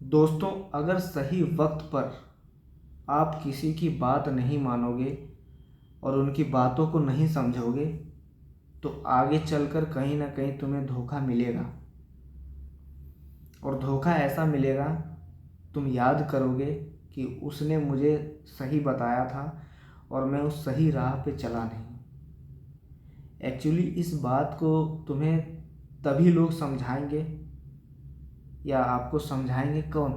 दोस्तों, अगर सही वक्त पर आप किसी की बात नहीं मानोगे और उनकी बातों को नहीं समझोगे तो आगे चलकर कहीं ना कहीं तुम्हें धोखा मिलेगा। और धोखा ऐसा मिलेगा, तुम याद करोगे कि उसने मुझे सही बताया था और मैं उस सही राह पे चला नहीं। एक्चुअली इस बात को तुम्हें तभी लोग समझाएंगे, या आपको समझाएंगे कौन?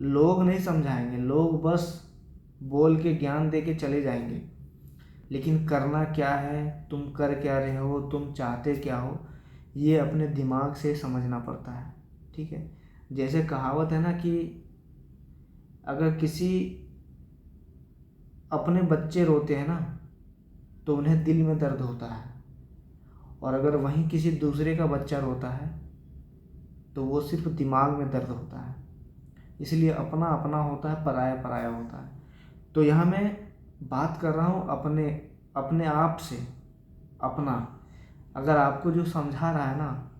लोग नहीं समझाएंगे, लोग बस बोल के ज्ञान दे के चले जाएंगे। लेकिन करना क्या है, तुम कर क्या रहे हो, तुम चाहते क्या हो, ये अपने दिमाग से समझना पड़ता है। ठीक है, जैसे कहावत है ना कि अगर किसी अपने बच्चे रोते हैं ना तो उन्हें दिल में दर्द होता है, और अगर वहीं किसी दूसरे का बच्चा रोता है तो वो सिर्फ दिमाग में दर्द होता है। इसलिए अपना अपना होता है, पराया पराया होता है। तो यहाँ मैं बात कर रहा हूँ अपने अपने आप से। अपना, अगर आपको जो समझा रहा है ना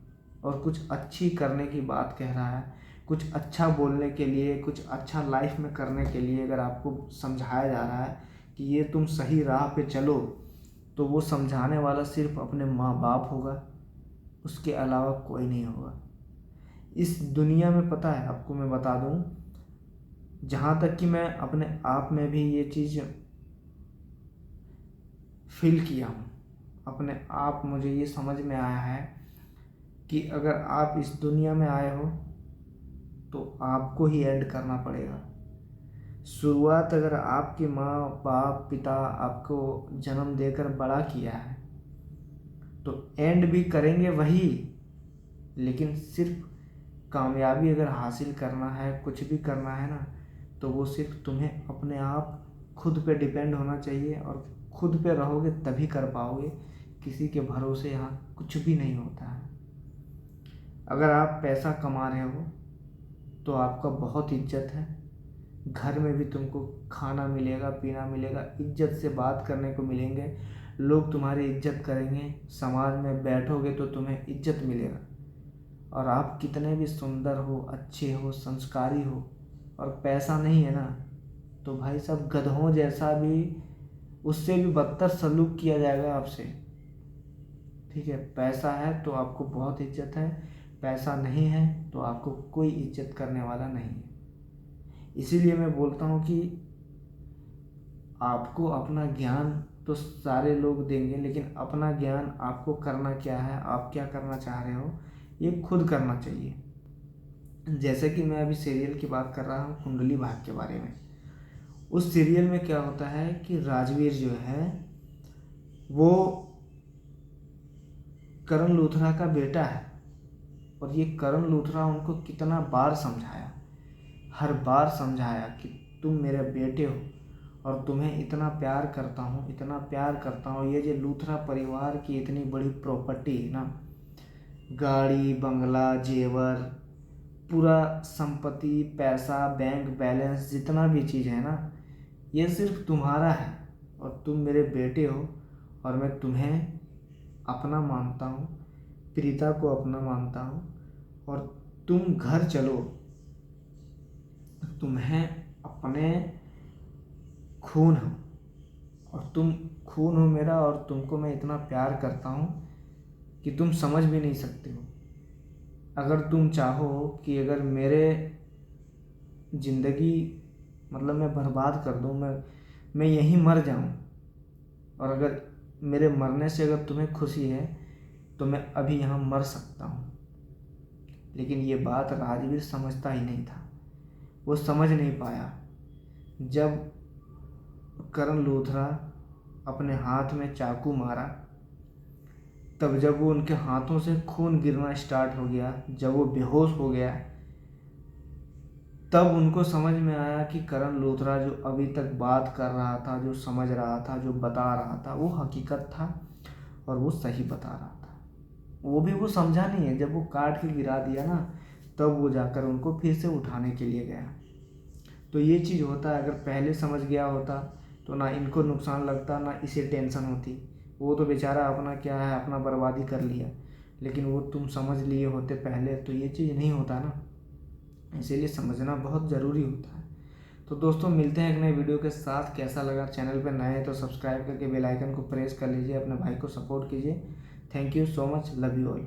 और कुछ अच्छी करने की बात कह रहा है, कुछ अच्छा बोलने के लिए, कुछ अच्छा लाइफ में करने के लिए अगर आपको समझाया जा रहा है कि ये तुम सही राह पे चलो, तो वो समझाने वाला सिर्फ अपने माँ बाप होगा, उसके अलावा कोई नहीं होगा इस दुनिया में। पता है आपको, मैं बता दूं, जहाँ तक कि मैं अपने आप में भी ये चीज़ फील किया हूँ, अपने आप मुझे ये समझ में आया है कि अगर आप इस दुनिया में आए हो तो आपको ही एंड करना पड़ेगा। शुरुआत अगर आपके माँ बाप पिता आपको जन्म देकर बड़ा किया है तो एंड भी करेंगे वही। लेकिन सिर्फ कामयाबी अगर हासिल करना है, कुछ भी करना है ना, तो वो सिर्फ तुम्हें अपने आप खुद पे डिपेंड होना चाहिए, और खुद पे रहोगे तभी कर पाओगे। किसी के भरोसे यहाँ कुछ भी नहीं होता है। अगर आप पैसा कमा रहे हो तो आपका बहुत इज्जत है, घर में भी तुमको खाना मिलेगा, पीना मिलेगा, इज्जत से बात करने को मिलेंगे, लोग तुम्हारी इज्जत करेंगे, समाज में बैठोगे तो तुम्हें इज्जत मिलेगा। और आप कितने भी सुंदर हो, अच्छे हो, संस्कारी हो, और पैसा नहीं है ना, तो भाई साहब गधों जैसा भी, उससे भी बदतर सलूक किया जाएगा आपसे। ठीक है, पैसा है तो आपको बहुत इज्जत है, पैसा नहीं है तो आपको कोई इज्जत करने वाला नहीं है। इसीलिए मैं बोलता हूँ कि आपको अपना ज्ञान तो सारे लोग देंगे, लेकिन अपना ज्ञान आपको करना क्या है, आप क्या करना चाह रहे हो, ये खुद करना चाहिए। जैसे कि मैं अभी सीरियल की बात कर रहा हूँ, कुंडली भाग्य के बारे में। उस सीरियल में क्या होता है कि राजवीर जो है वो करण लूथरा का बेटा है, और ये करण लूथरा उनको कितना बार समझाया, हर बार समझाया कि तुम मेरे बेटे हो और तुम्हें इतना प्यार करता हूँ, इतना प्यार करता हूँ। ये जो लूथरा परिवार की इतनी बड़ी प्रॉपर्टी है ना, गाड़ी बंगला जेवर, पूरा संपत्ति, पैसा, बैंक बैलेंस, जितना भी चीज़ है ना, ये सिर्फ तुम्हारा है, और तुम मेरे बेटे हो, और मैं तुम्हें अपना मानता हूँ, प्रीता को अपना मानता हूँ। और तुम घर चलो, तुम्हें अपने खून हो, और तुम खून हो मेरा, और तुमको मैं इतना प्यार करता हूँ कि तुम समझ भी नहीं सकते हो। अगर तुम चाहो कि अगर मेरे ज़िंदगी, मतलब मैं बर्बाद कर दूँ, मैं यहीं मर जाऊँ, और अगर मेरे मरने से अगर तुम्हें खुशी है तो मैं अभी यहाँ मर सकता हूँ। लेकिन ये बात राजवीर समझता ही नहीं था, वो समझ नहीं पाया। जब करण लूथरा अपने हाथ में चाकू मारा, तब जब वो उनके हाथों से खून गिरना स्टार्ट हो गया, जब वो बेहोश हो गया, तब उनको समझ में आया कि करण लूथरा जो अभी तक बात कर रहा था, जो समझ रहा था, जो बता रहा था, वो हकीकत था, और वो सही बता रहा था। वो भी वो समझा नहीं है, जब वो काट के गिरा दिया ना, तब वो जाकर उनको फिर से उठाने के लिए गया। तो ये चीज़ होता है, अगर पहले समझ गया होता तो ना इनको नुकसान लगता, ना इसे टेंशन होती। वो तो बेचारा अपना क्या है, अपना बर्बादी कर लिया, लेकिन वो तुम समझ लिए होते पहले तो ये चीज़ नहीं होता ना। इसीलिए समझना बहुत ज़रूरी होता है। तो दोस्तों मिलते हैं एक नए वीडियो के साथ। कैसा लगा, चैनल पर नए हैं तो सब्सक्राइब करके बेल आइकन को प्रेस कर लीजिए, अपने भाई को सपोर्ट कीजिए। Thank you so much, love you all.